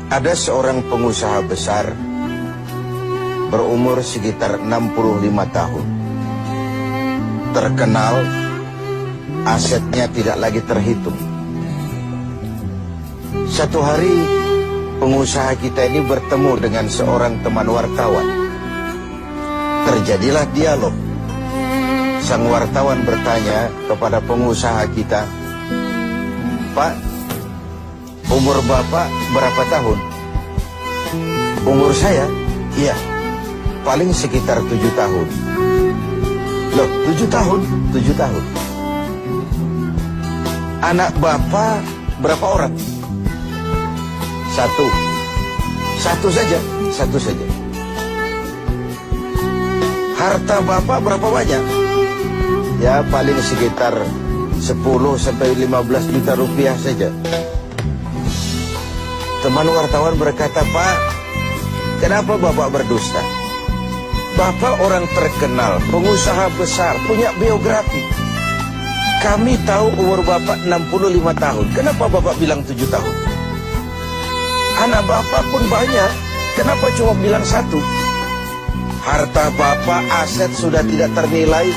Ada seorang pengusaha besar berumur sekitar 65 tahun. Terkenal, asetnya tidak lagi terhitung. Satu hari, pengusaha kita ini bertemu dengan seorang teman wartawan. Terjadilah dialog. Sang wartawan bertanya kepada pengusaha kita, "Pak, umur Bapak berapa tahun?" "Umur saya? Iya, paling sekitar 7 tahun. "Loh, 7 tahun? 7 tahun. Anak Bapak berapa orang?" "Satu. Satu saja? Satu saja. Harta Bapak berapa banyak?" "Ya, paling sekitar 10 sampai 15 juta rupiah saja." Teman wartawan berkata, "Pak, kenapa Bapak berdusta? Bapak orang terkenal, pengusaha besar, punya biografi. Kami tahu umur Bapak 65 tahun. Kenapa Bapak bilang 7 tahun? Anak Bapak pun banyak. Kenapa cuma bilang 1? Harta Bapak, aset sudah tidak ternilai.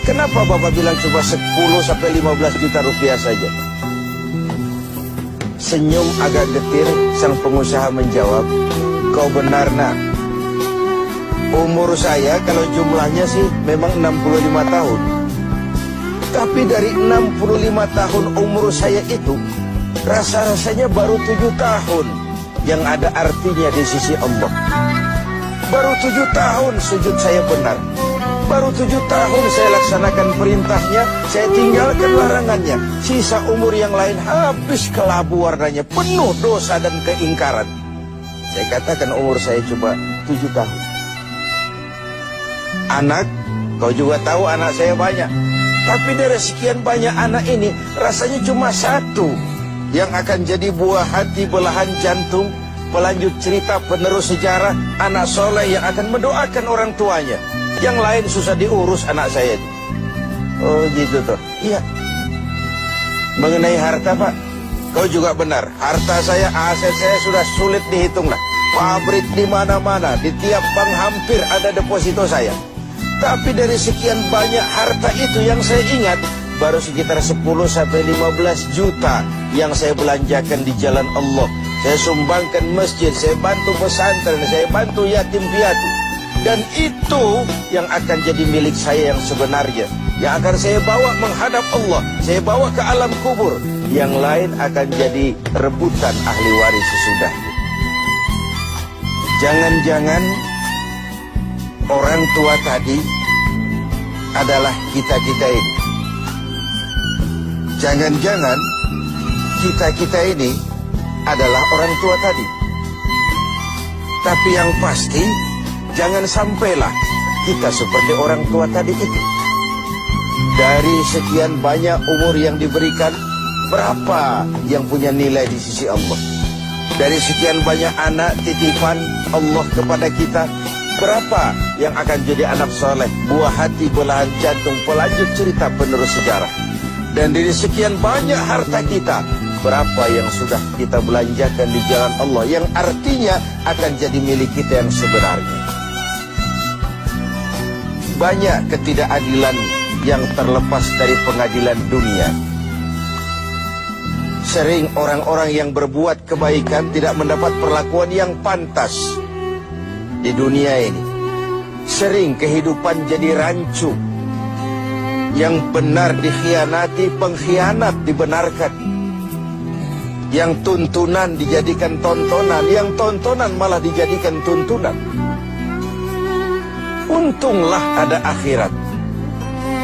Kenapa Bapak bilang cuma 10 sampai 15 juta rupiah saja?" Senyum agak getir, sang pengusaha menjawab, "Kau benar, Nak. Umur saya kalau jumlahnya sih memang 65 tahun. Tapi dari 65 tahun umur saya itu, rasa-rasanya baru 7 tahun yang ada artinya di sisi Allah. Baru 7 tahun sujud saya benar. Baru 7 tahun saya laksanakan perintahnya, saya tinggalkan larangannya. Sisa umur yang lain habis kelabu warnanya, penuh dosa dan keingkaran. Saya katakan umur saya cuma 7 tahun. Anak, kau juga tahu anak saya banyak. Tapi dari sekian banyak anak ini, rasanya cuma 1 yang akan jadi buah hati, belahan jantung, pelanjut cerita, penerus sejarah, anak soleh yang akan mendoakan orang tuanya. Yang lain susah diurus anak saya." "Oh gitu toh." "Iya." "Mengenai harta, Pak, kau juga benar. Harta saya, aset saya sudah sulit dihitung lah. Pabrik di mana-mana, di tiap bank hampir ada deposito saya. Tapi dari sekian banyak harta itu yang saya ingat, baru sekitar 10 sampai 15 juta yang saya belanjakan di jalan Allah. Saya sumbangkan masjid, saya bantu pesantren, saya bantu yatim piatu. Dan itu yang akan jadi milik saya yang sebenarnya, yang akan saya bawa menghadap Allah, saya bawa ke alam kubur. Yang lain akan jadi rebutan ahli waris sesudahnya." Jangan-jangan orang tua tadi adalah kita-kita ini. Jangan-jangan kita-kita ini adalah orang tua tadi. Tapi yang pasti, jangan sampailah kita seperti orang tua tadi itu. Dari sekian banyak umur yang diberikan, berapa yang punya nilai di sisi Allah? Dari sekian banyak anak titipan Allah kepada kita, berapa yang akan jadi anak soleh, buah hati, belahan jantung, pelanjut cerita, penerus sejarah? Dan dari sekian banyak harta kita, berapa yang sudah kita belanjakan di jalan Allah, yang artinya akan jadi milik kita yang sebenarnya? Banyak ketidakadilan yang terlepas dari pengadilan dunia. Sering orang-orang yang berbuat kebaikan tidak mendapat perlakuan yang pantas di dunia ini. Sering kehidupan jadi rancu. Yang benar dikhianati, pengkhianat dibenarkan. Yang tuntunan dijadikan tontonan, yang tontonan malah dijadikan tuntunan. Untunglah ada akhirat.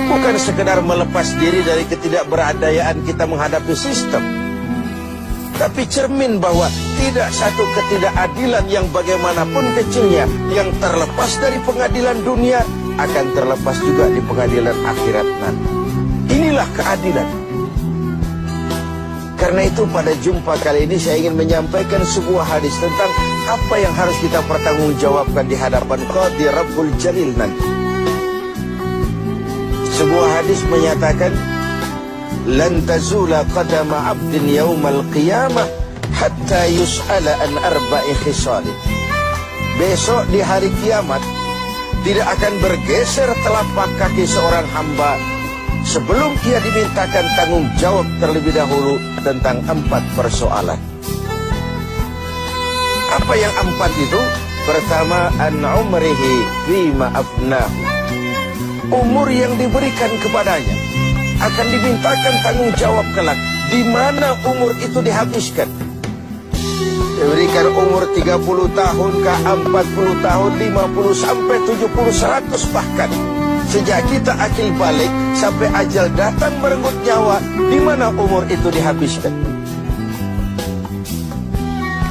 Bukan sekedar melepas diri dari ketidakberadayaan kita menghadapi sistem, tapi cermin bahwa tidak satu ketidakadilan yang bagaimanapun kecilnya yang terlepas dari pengadilan dunia akan terlepas juga di pengadilan akhirat nanti. Inilah keadilan. Karena itu pada jumpa kali ini saya ingin menyampaikan sebuah hadis tentang apa yang harus kita pertanggungjawabkan di hadapan Qadhi Rabbul Jalil nanti. Sebuah hadis menyatakan, "Lan tazula qadama 'abdin yaumal qiyamah hatta yus'ala an arba'i khisalin. Besok di hari kiamat tidak akan bergeser telapak kaki seorang hamba sebelum ia dimintakan tanggung jawab terlebih dahulu tentang 4 persoalan. Apa yang 4 itu? Pertama, an umrihi fima afnahu. Umur yang diberikan kepadanya akan dimintakan tanggung jawab kelak. Di mana umur itu dihabiskan? Diberikan umur 30 tahun ke 40 tahun, 50 sampai 70, 100 bahkan. Sejak kita akil balik sampai ajal datang merenggut nyawa, di mana umur itu dihabiskan?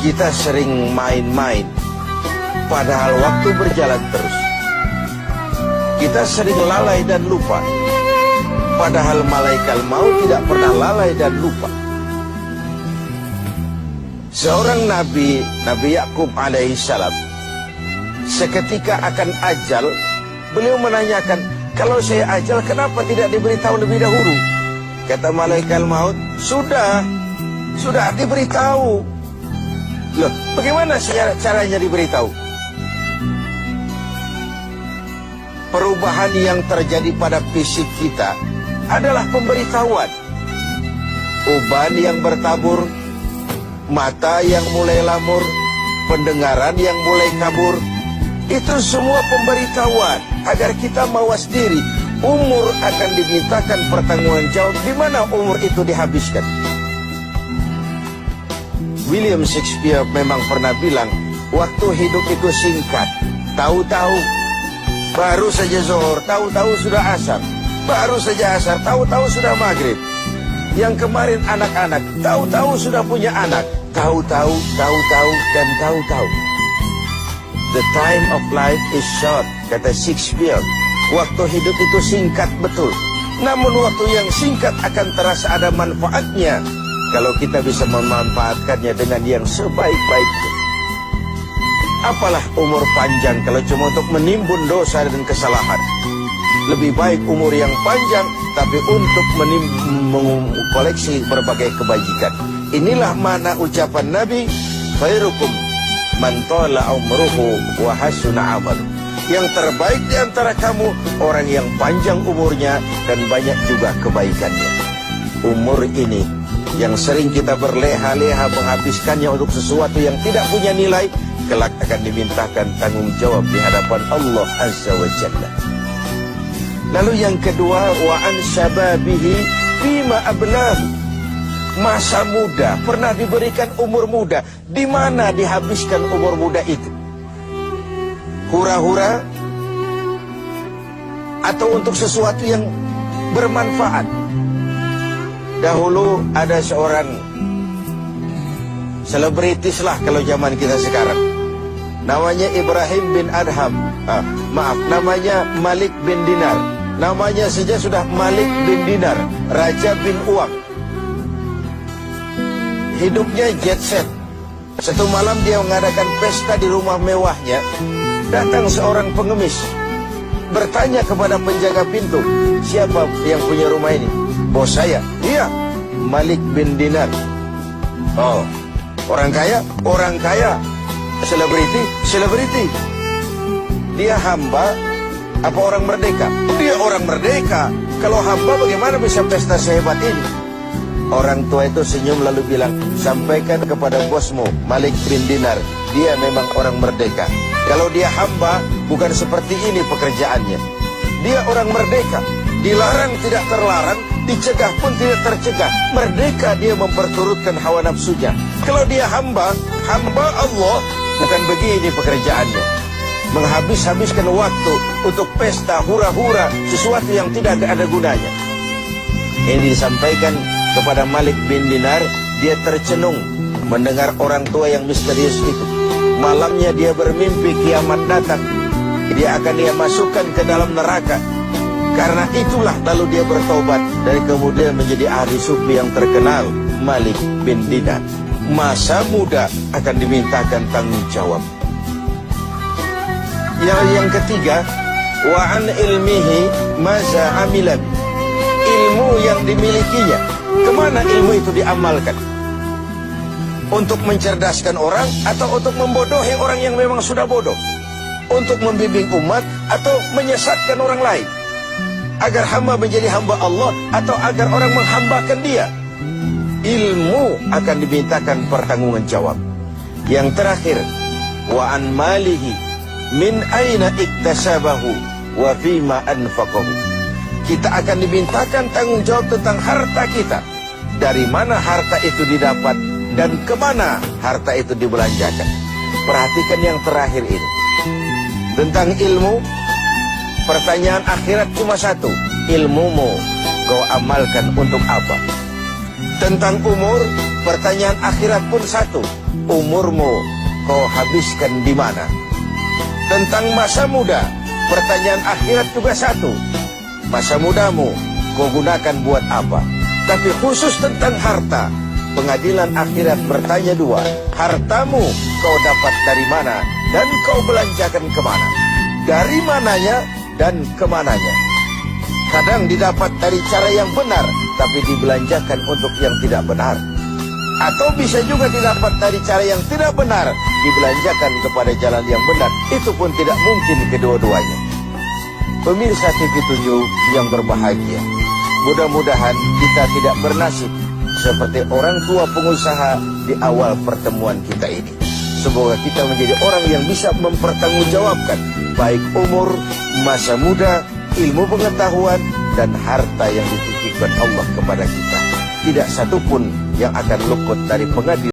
Kita sering main-main, padahal waktu berjalan terus. Kita sering lalai dan lupa, padahal malaikat maut tidak pernah lalai dan lupa. Seorang Nabi Yakub alaihissalam, seketika akan ajal, beliau menanyakan, kalau saya ajal kenapa tidak diberitahu lebih dahulu? Kata malaikat maut, sudah diberitahu. Loh, bagaimana caranya diberitahu? Perubahan yang terjadi pada fisik kita adalah pemberitahuan. Uban yang bertabur, mata yang mulai lamur, pendengaran yang mulai kabur, itu semua pemberitahuan agar kita mawas diri. Umur akan dimintakan pertanggungan jawab, di mana umur itu dihabiskan. William Shakespeare memang pernah bilang, waktu hidup itu singkat. Tahu-tahu baru saja zuhur, tahu-tahu sudah asar. Baru saja asar, tahu-tahu sudah maghrib. Yang kemarin anak-anak, tahu-tahu sudah punya anak. Tahu-tahu, dan tahu-tahu. The time of life is short, kata Shakespeare. Waktu hidup itu singkat betul. Namun waktu yang singkat akan terasa ada manfaatnya kalau kita bisa memanfaatkannya dengan yang sebaik-baiknya. Apalah umur panjang kalau cuma untuk menimbun dosa dan kesalahan. Lebih baik umur yang panjang tapi untuk mengkoleksi berbagai kebajikan. Inilah makna ucapan Nabi, khairukum man tala umruhu wa hasuna amalu. Yang terbaik di antara kamu orang yang panjang umurnya dan banyak juga kebaikannya. Umur ini yang sering kita berleha-leha menghabiskannya untuk sesuatu yang tidak punya nilai, kelak akan dimintakan tanggung jawab di hadapan Allah Azza wa Jalla. Lalu yang kedua, wa an syababihi fima ablahu. Masa muda, pernah diberikan umur muda, di mana dihabiskan umur muda itu? Hura-hura atau untuk sesuatu yang bermanfaat? Dahulu ada seorang selebritis lah kalau zaman kita sekarang. Namanya Ibrahim bin Adham. Namanya Malik bin Dinar. Namanya saja sudah Malik bin Dinar, Raja bin Uang. Hidupnya jet set. Satu malam dia mengadakan pesta di rumah mewahnya. Datang seorang pengemis, bertanya kepada penjaga pintu, siapa yang punya rumah ini? Bos saya. Iya, Malik bin Dinar. Oh, orang kaya? Orang kaya. Selebriti. Dia hamba apa orang merdeka? Dia orang merdeka. Kalau hamba bagaimana bisa pesta sehebat ini? Orang tua itu senyum lalu bilang, sampaikan kepada bosmu Malik bin Dinar, dia memang orang merdeka. Kalau dia hamba, bukan seperti ini pekerjaannya. Dia orang merdeka, dilarang tidak terlarang, dicegah pun tidak tercegah. Merdeka dia memperturutkan hawa nafsunya. Kalau dia hamba Allah, bukan begini pekerjaannya. Menghabiskan waktu untuk pesta, hura-hura, sesuatu yang tidak ada gunanya. Ini disampaikan kepada Malik bin Dinar. Dia tercenung mendengar orang tua yang misterius itu. Malamnya dia bermimpi kiamat datang. Dia akan masukkan ke dalam neraka. Karena itulah lalu dia bertobat dan kemudian menjadi ahli sufi yang terkenal, Malik bin Dinar. Masa muda akan dimintakan tanggung jawab. Yang ketiga, wa an ilmihi maza amilan. Ilmu yang dimilikinya, kemana ilmu itu diamalkan? Untuk mencerdaskan orang atau untuk membodohi orang yang memang sudah bodoh? Untuk membimbing umat atau menyesatkan orang lain? Agar hamba menjadi hamba Allah atau agar orang menghambakan dia? Ilmu akan dimintakan pertanggungan jawab. Yang terakhir, wa an malihi min aina iktasabahu wa fima anfaqahu. Kita akan dimintakan tanggung jawab tentang harta kita. Dari mana harta itu didapat dan kemana harta itu dibelanjakan. Perhatikan yang terakhir ini. Tentang ilmu, pertanyaan akhirat cuma satu. Ilmumu kau amalkan untuk apa? Tentang umur, pertanyaan akhirat pun satu. Umurmu kau habiskan di mana? Tentang masa muda, pertanyaan akhirat juga satu. Masa mudamu kau gunakan buat apa? Tapi khusus tentang harta, pengadilan akhirat bertanya dua. Hartamu kau dapat dari mana dan kau belanjakan kemana? Dari mananya dan kemananya? Kadang didapat dari cara yang benar, tapi dibelanjakan untuk yang tidak benar. Atau bisa juga didapat dari cara yang tidak benar, dibelanjakan kepada jalan yang benar. Itu pun tidak mungkin kedua-duanya. Pemirsa TV 7 yang berbahagia, mudah-mudahan kita tidak bernasib seperti orang tua pengusaha di awal pertemuan kita ini. Semoga kita menjadi orang yang bisa mempertanggungjawabkan baik umur, masa muda, ilmu pengetahuan, dan harta yang dititipkan Allah kepada kita. Tidak satupun yang akan luput dari pengadilan.